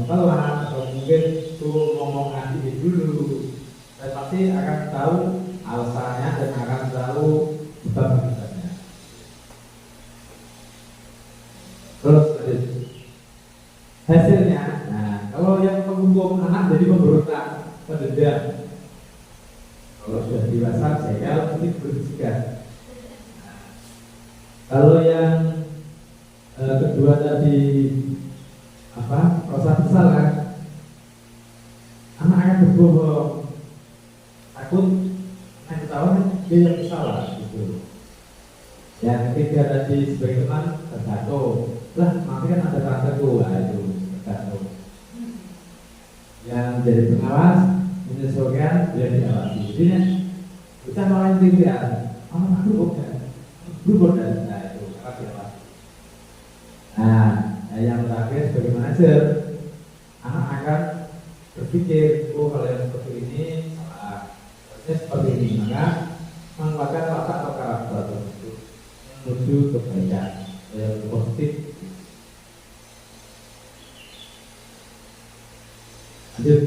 telat atau mungkin suruh ngomong ngaji dulu, dan pasti akan tahu alasannya dan akan tahu sebab akibatnya. Terus hasilnya, nah kalau yang menghukum anak jadi pemberontak, pendendam, kalau sudah dewasa saya mungkin bersikap. Kalau yang kedua tadi rasa bersalah, anak akan berbohong, takut yang ketahuan dia yang bersalah gitu. Yang ketiga tadi sebagai teman terjatuh, lah nanti kan ada ranteku, itu terjatuh. Yang jadi pengawas menyesuaikan dia diawasi. Jadi kita malah tinggal, aku bukan, nah itu apa diawasi. Nah, yang terakhir sebagai manajer, anak akan berpikir, kalau yang seperti ini salah, harusnya seperti ini, maka mengembangkan watak atau karakter tersebut menuju kebaikan yang positif. Lanjut.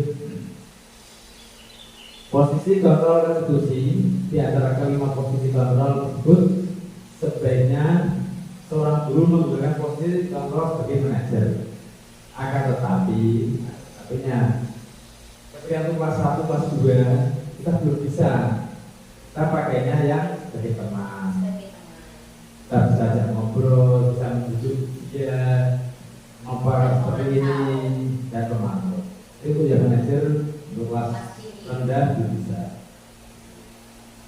Posisi kontrol restitusi di antara kelima posisi kontrol tersebut sebaiknya seorang guru menggunakan posisi kontrol sebagai manajer. Akan tetapi, ketika itu kelas 1, kelas 2 kita belum bisa. Kita pakainya yang sebagai teman. Kita bisa ajak ngobrol, bisa membujuk dia, ngobrol seperti ini dan pemantau. Itu yang manajer untuk kelas rendah belum bisa.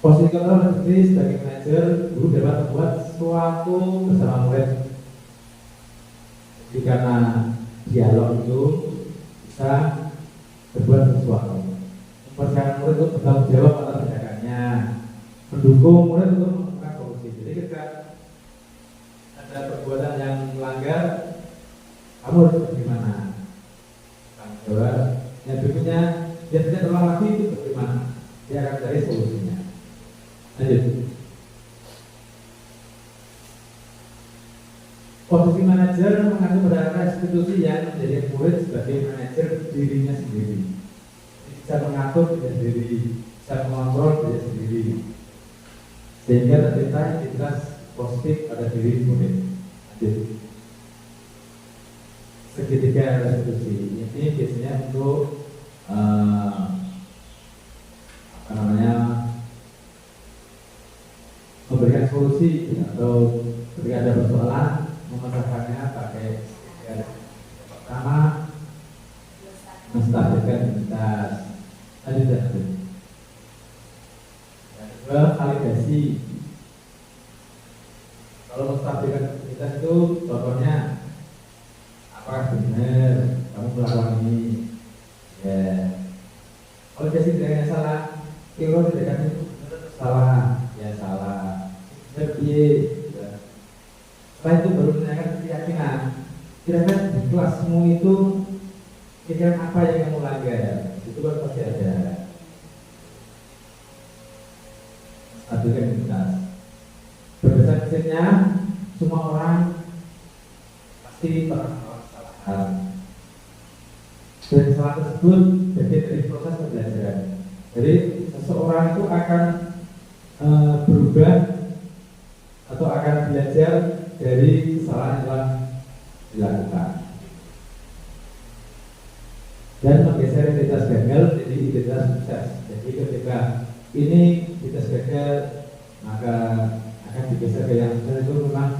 Posisi kontrol restitusi sebagai manajer, guru dapat membuat sesuatu bersama murid. Jadi karena dialog itu bisa berbuat sesuatu, mempersiapkan murid untuk bertanggung jawab atas tindakannya, mendukung murid untuk melakukan solusi. Jadi ketika ada perbuatan yang melanggar, kamu harus bagaimana? Tanggung jawab. Yang berikutnya, dia tidak terulang lagi, itu bagaimana? Dia akan cari solusinya. Lanjut. Posisi manajer mengacu pada institusi yang menjadi murid sebagai manajer dirinya sendiri. Bisa mengatur diri sendiri, bisa mengontrol diri sendiri, sehingga tercipta identitas positif pada diri murid. Lanjut. Segitiga restitusi ini biasanya untuk memberikan solusi atau ketika ada persoalan memecahkannya pakai yang pertama menstabilkan identitas, tadi sudah. Yang kedua validasi. Kalau menstabilkan identitas itu contohnya apakah benar kamu melakukan ini? Ya. Validasi tidak salah, kalau tidak itu salah, ya salah. Jadi setelah itu baru menanyakan keyakinan. Kira-kira di kelasmu itu kira-kira apa yang kamu langgar? Itu kan pasti ada. Stabilkan identitas. Berdasarkan hasilnya, semua orang pasti pernah melakukan kesalahan. Dan kesalahan tersebut bagian dari proses pembelajaran. Jadi seseorang itu akan berubah atau akan belajar dari kesalahan yang telah dilakukan dan menggeser identitas gagal jadi identitas sukses. Jadi ketika ini identitas gagal maka akan digeser ke yang sukses. Itu memang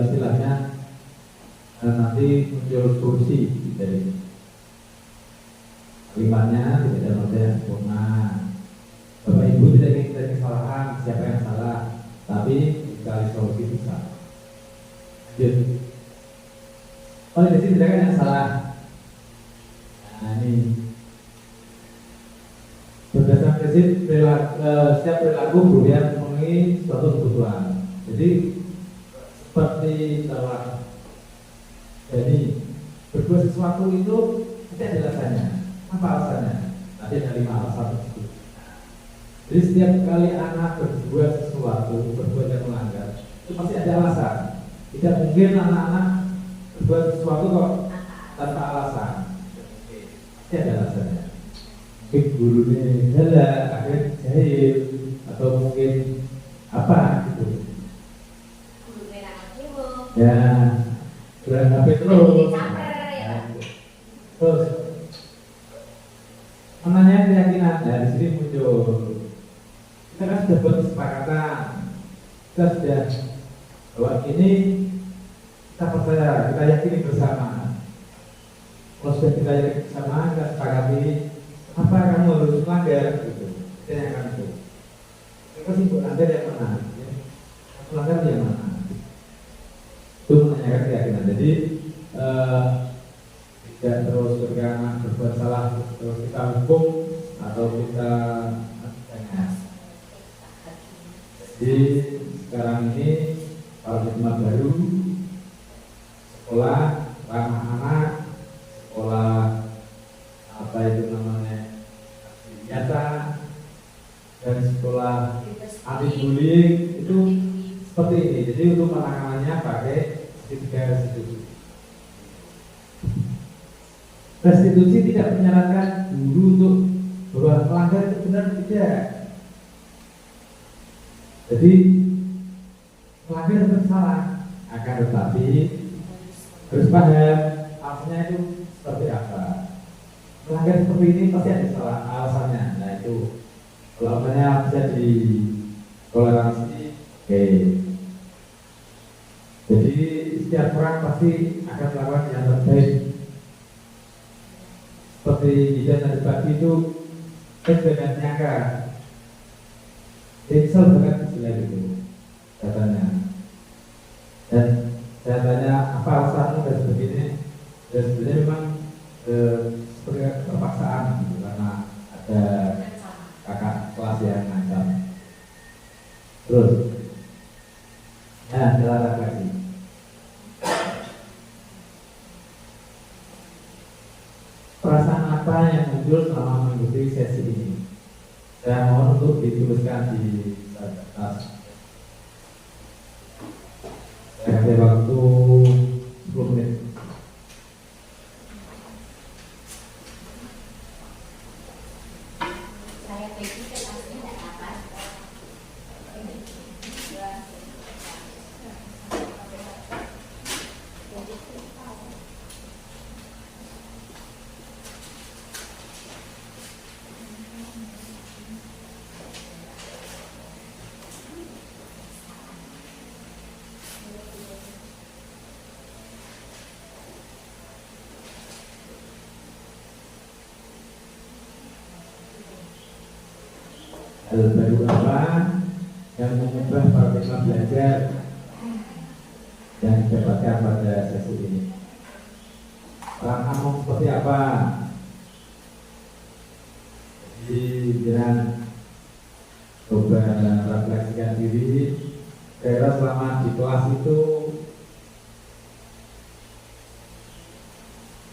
istilahnya nanti muncul solusi dari kalimatnya tidak ada manusia yang sempurna. Bapak Ibu tidak ingin kita kesalahan siapa yang salah, tapi cari solusi bisa. Lanjut. Validasi tindakan yang salah. Nah ini berdasarkan prinsip setiap perilaku berlebihan memenuhi suatu kebutuhan. Jadi seperti telah jadi berbuat sesuatu itu tidak ada alasannya. Apa alasannya? Nanti ada 5 alasan tersebut. Jadi setiap kali anak berbuat sesuatu, berbuat yang melanggar, itu pasti ada alasan. Tidak mungkin anak-anak berbuat sesuatu kok tanpa alasan. gurunya galak, akhirnya jahil atau mungkin apa gitu. Ya, kurang HP terus. Terus menanya keyakinan, dari sini muncul. Kita kan sudah buat kesepakatan, kita sudah bahwa ini kita percaya, kita yakini bersama. Kalau sudah kita yakini bersama, kita sepakati apa kamu harus melanggar gitu. Kita yang akan itu. Kita simpul langgar yang mana? Ya. Melanggar yang mana? Itu menanyakan keyakinan. Jadi tidak terus karena berbuat salah terus kita hukum atau kita jadi sekarang ini paradigma baru sekolah ramah anak, sekolah apa itu namanya biasa, dan sekolah anti bullying itu seperti ini. Jadi untuk penanganannya pakai tiga restitusi. Restitusi tidak menyarankan guru untuk bahwa melanggar itu benar, tidak. Jadi melanggar tetap salah, akan tetapi harus paham alasannya itu seperti apa. Melanggar seperti ini pasti ada salah alasannya. Nah itu kalau alasannya bisa ditoleransi, oke. Jadi setiap orang pasti akan melakukan yang terbaik. Seperti Jidan tadi pagi itu dengan nyangka kesel banget istilah itu katanya, dan saya tanya apa alasanmu dan sebagainya, dan sebenarnya memang seperti terpaksaan gitu, karena ada kakak kelas yang ngancam. Terus ya dilarang lagi. Perasaan apa yang muncul selama mengikuti sesi ini? Saya mohon untuk dituliskan di kertas. Saya kasih waktu 10 menit. Saya pergi ke tasnya tidak dapat. Hal baru apa yang mengubah paradigma belajar yang didapatkan pada sesi ini? Peran Among seperti apa? Jadi jangan coba refleksikan diri. Saya selama di kelas itu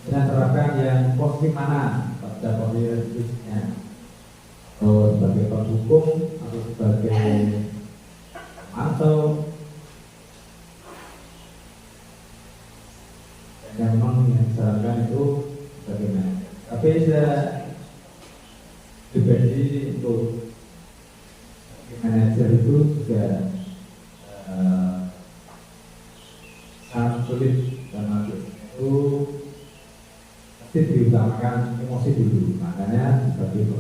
dengan terapkan yang posisi mana pada posisinya, atau sebagai pendukung atau sebagai mantau, dan memang yang disarankan itu bagaimana. Tapi saya pribadi untuk manajer itu juga sangat sulit, karena itu pasti diutamakan emosi dulu, makanya seperti itu.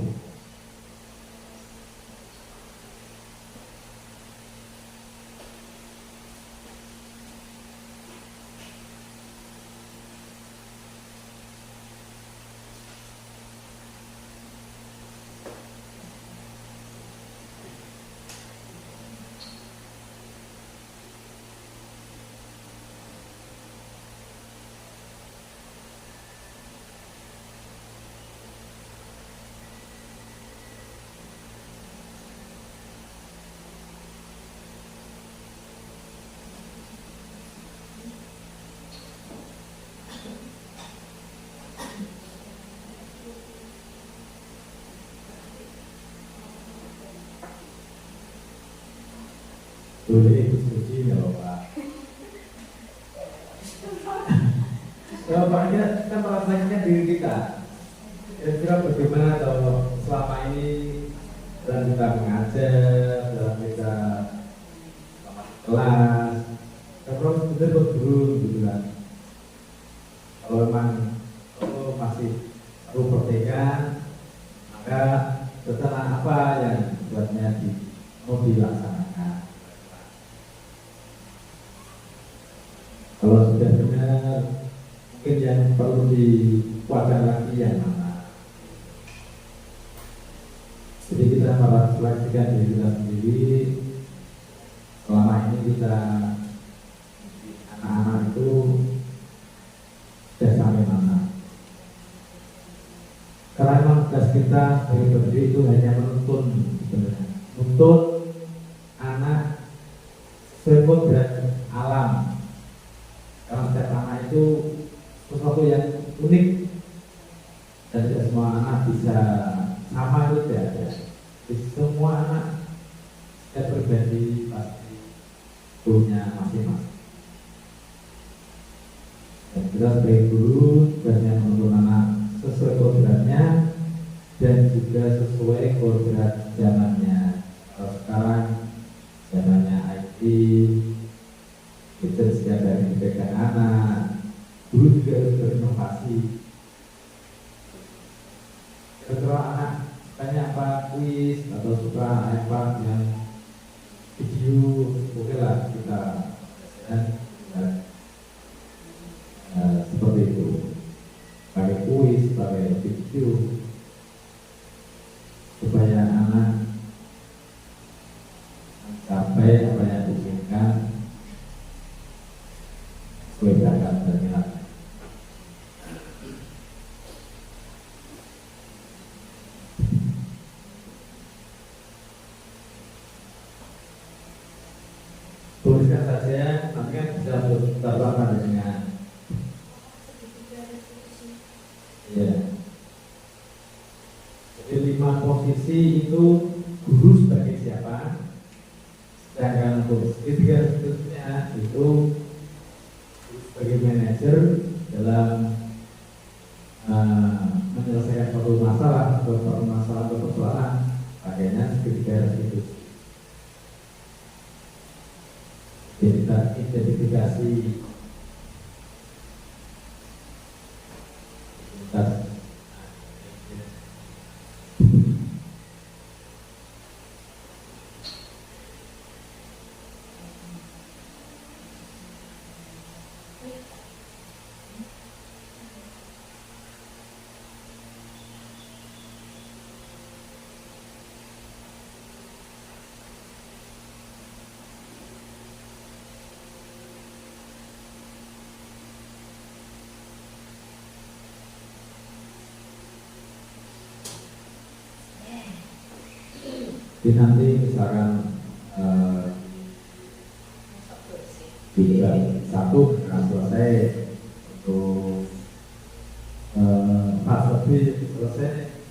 Boleh diskusi kalau Pak. Kalau Pak kita merasakan diri kita. Kira-kira bagaimana kalau selama ini dalam kita mengajar, dalam kita kelas, kalau benar guru gitu kan. Kalau memang masih perlu perbaikan, maka setelah apa yang buatnya mau dilaksanakan. Kalau sudah benar, mungkin yang perlu dikuatkan lagi yang mana. Jadi kita merefleksikan diri kita sendiri. Selama ini kita anak-anak itu sudah sampai mana? Karena memang tugas kita sebagai pendiri itu hanya menuntun sebenarnya, menuntun anak sesuai kodrat alam. Karena setiap anak itu sesuatu yang unik dan tidak semua anak bisa sama, itu tidak ada. Jadi semua anak setiap pribadi pasti punya masing-masing. Dan kita sebagai guru tugasnya menuntun anak sesuai kodratnya dan juga sesuai kodrat zamannya. Kalau sekarang zamannya IT, kita setiap hari dipegang anak, guru juga harus berinovasi. Kira-kira anak tanya apa, kuis atau suka apa yang video, oke lah kita dan seperti itu. Pakai kuis, pakai video, supaya anak mencapai apa yang diinginkan sesuai bakat dan minat. Tuliskan saja, nanti kan bisa bertambah dengan ya. Jadi 5 posisi itu guru sebagai siapa, sedangkan untuk segitiga seterusnya itu sebagai manajer dalam menyelesaikan suatu masalah atau persoalan, pakainya segitiga itu. Jadi kita identifikasi Jadi nanti misalkan tiga satu selesai untuk fase B selesai,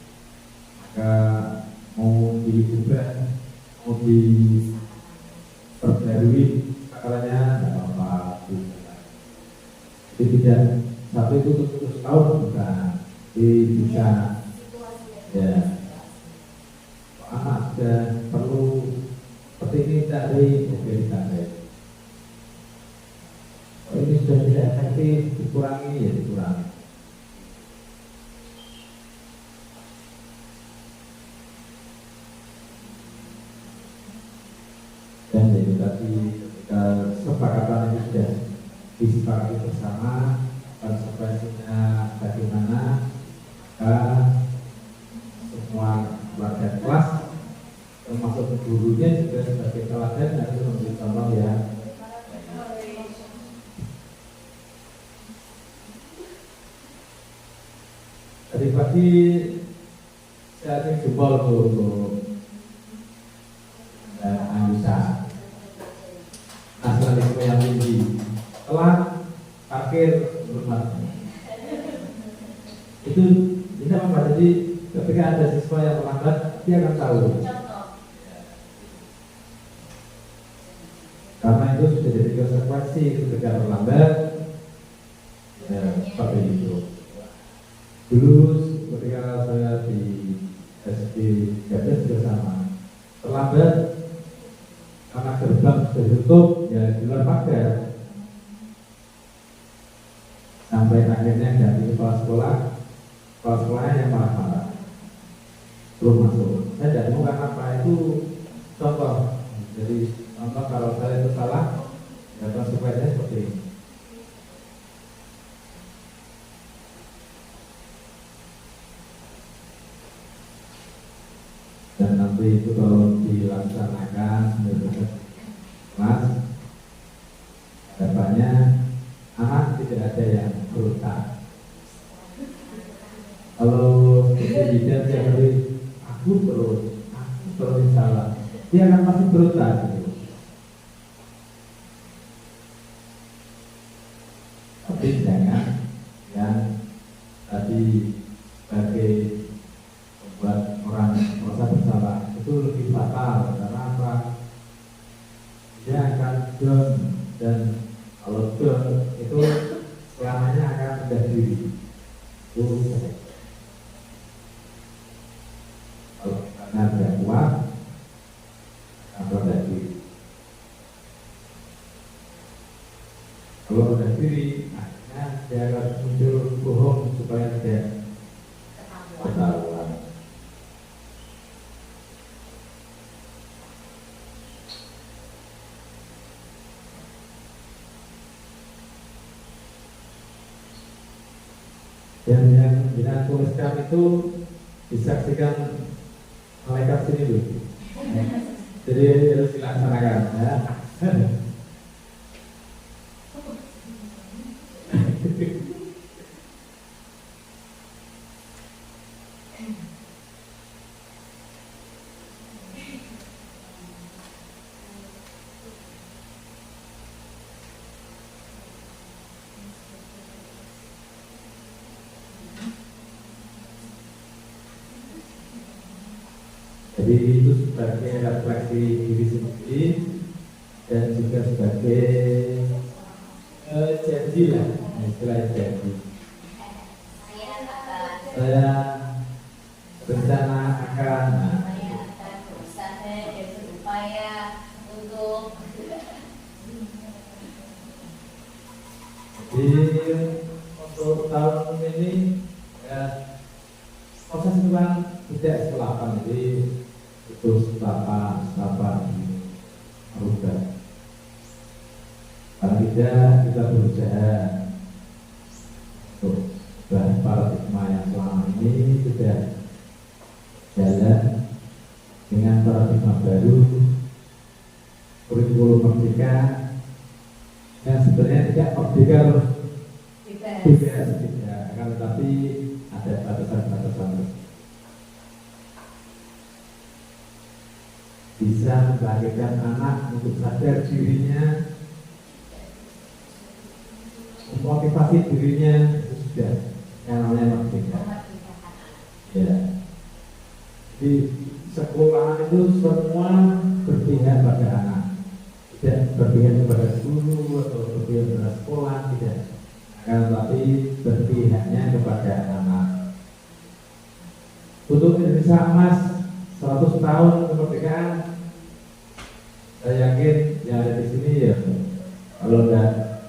maka mau diubah, mau diperbarui akalanya tidak apa-apa. Jadi tidak satu itu terus tahun bukan, jadi bisa ya. Anak sudah perlu seperti ini cari, oke dicari. Kalau ini sudah tidak efektif, dikurangi ya dikurangi. Dan jadi tadi ketika kesepakatan itu sudah disepakati bersama, konsekuensinya bagaimana, maka semua warga kelas termasuk gurunya juga sebagai teladan harus memberi contoh ya. Tadi pagi saya ingin jempol untuk Anissa nasionalisme yang tinggi, telat parkir rumah itu bisa apa? Jadi ketika ada siswa yang terlambat, dia akan tahu. Karena itu sudah jadi konsekuensi ketika terlambat, ya seperti itu. Dulu ketika saya di SD Gabes juga sama. Terlambat karena gerbang sudah ditutup, ya di luar pagar. Sampai akhirnya ganti kepala sekolahnya yang marah-marah. Terus masuk. Saya tidak mau karena apa itu contoh. Jadi contoh kalau saya itu salah, ya konsekuensinya seperti ini. Dan nanti itu kalau dilaksanakan menurut kelas, harapannya anak tidak ada yang berutak. Kalau tidak tiap hari aku terus salah, dia akan pasti berutak. Tapi jangan yang tadi sebagai membuat orang merasa bersalah itu lebih fatal. Karena apa? Dia akan down, dan kalau down itu selamanya akan rendah diri. Itu kalau karena tidak kuat akan rendah diri. Kalau rendah diri, akhirnya dia akan muncul bohong supaya tidak ketahuan. Dan yang kita tuliskan itu disaksikan malaikat sini dulu. Jadi harus dilaksanakan ya. Jadi itu sebagai refleksi diri sendiri dan juga sebagai janji lah, istilah janji. Saya berencana akan berusaha dan berupaya untuk jadi untuk tahun ini ya, proses itu kan tidak sekelapan, jadi itu setapa merubah. Paling tidak kita berusaha untuk paradigma yang selama ini sudah jalan dengan paradigma baru, kurikulum merdeka yang sebenarnya tidak merdeka bebas tidak, akan tetapi ada batasan-batasan bisa membangkitkan anak untuk sadar dirinya, memotivasi dirinya, itu sudah yang namanya merdeka. Ya. Di sekolah itu semua berpihak pada anak, tidak berpihak kepada guru atau berpihak kepada sekolah, tidak. Akan tetapi berpihaknya kepada anak. Untuk Indonesia emas 100 tahun kemerdekaan, saya yakin yang ada di sini ya, kalau tidak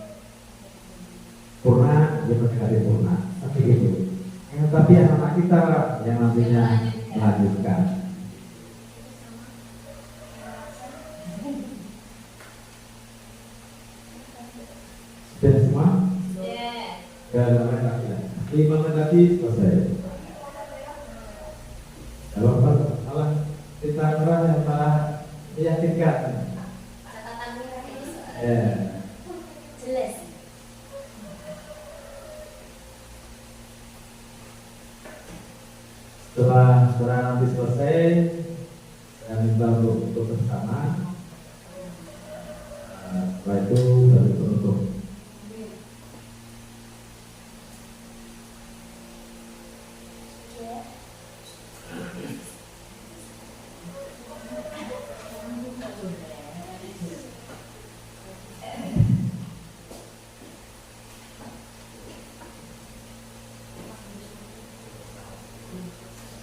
purna, ya mendekati purna. Tapi gitu. Tapi anak kita yang nantinya melanjutkan. Sudah semua? Sudah. 5 menit lagi selesai. Kalau kita orang yang malah meyakinkan. jelas. Setelah nanti selesai, saya minta untuk bersama. Setelah itu baru penutup.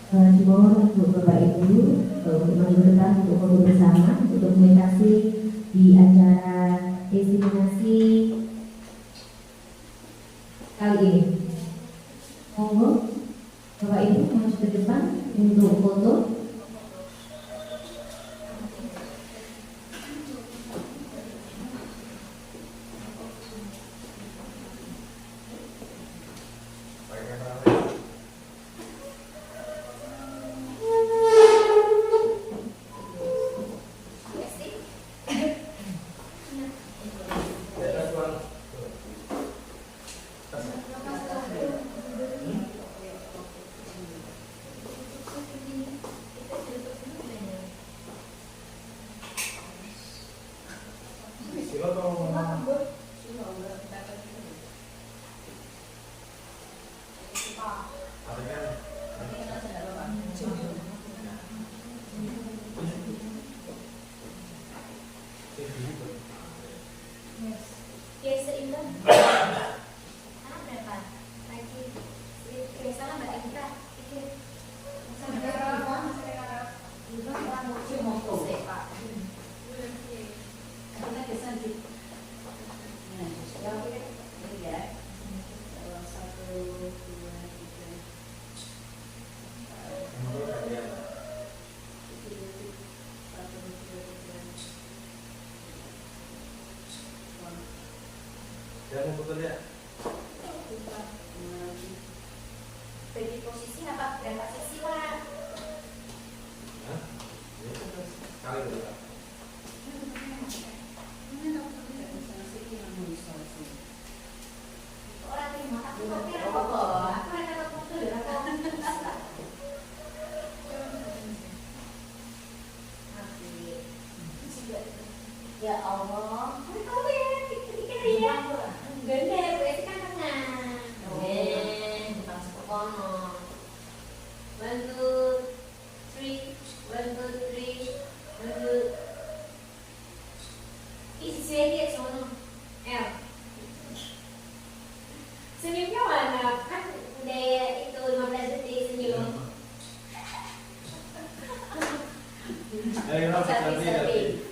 Dimohon untuk Bapak Ibu untuk maju ke depan untuk foto bersama untuk dokumentasi di acara inseminasi kali ini. Monggo Bapak Ibu maju ke depan untuk foto. Jangan putus ya. Bagi posisi apa? Berapa sisi Pak? Kali berapa? Orang terima kasih kopi apa kok? Aku ada foto ya ya Allah, kamu ya, pikir ya. Ganda, berarti kan tengah. Bukan sepokono. 1, 2, 3, 1, 2, 3, 1, 2. Isi sedikit sono. L. Senyumnya mana? Kan udah itu 15 detik senyum. Ayo kita berarti.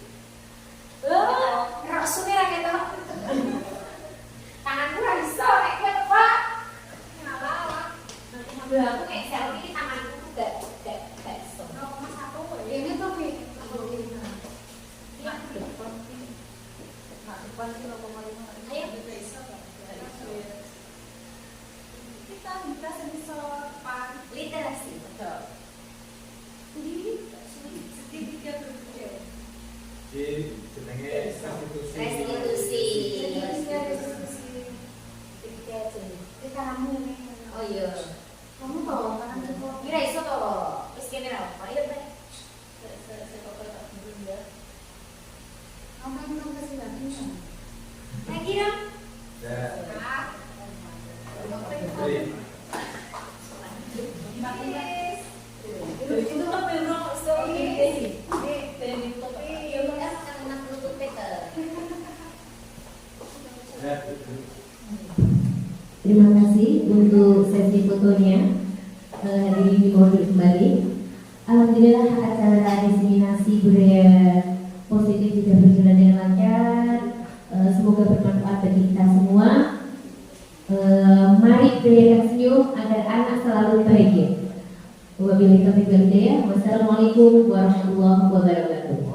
Loh, rasulnya lah gitu. Tanganku gak bisa, kayak Pak. Nanti aku kayak selfie tanganku tuh gak bisa. Ini tuh ayo. Kita bisa sensor Pak. Literasi, betul. Di jenenge restitusi. Oh iya. Kamu tau kan aku kira iso to. Wis kene ra apa ya, Pak. Lagi dong. Ya. Itu kan belum story. Terima kasih untuk sesi fotonya. Hadirin dimohon duduk kembali. Alhamdulillah acara diseminasi budaya positif sudah berjalan dengan lancar. Semoga bermanfaat bagi kita semua. Mari berikan senyum agar anak selalu bahagia. Wabillahi taufiq wal hidayah. Wassalamualaikum warahmatullahi wabarakatuh.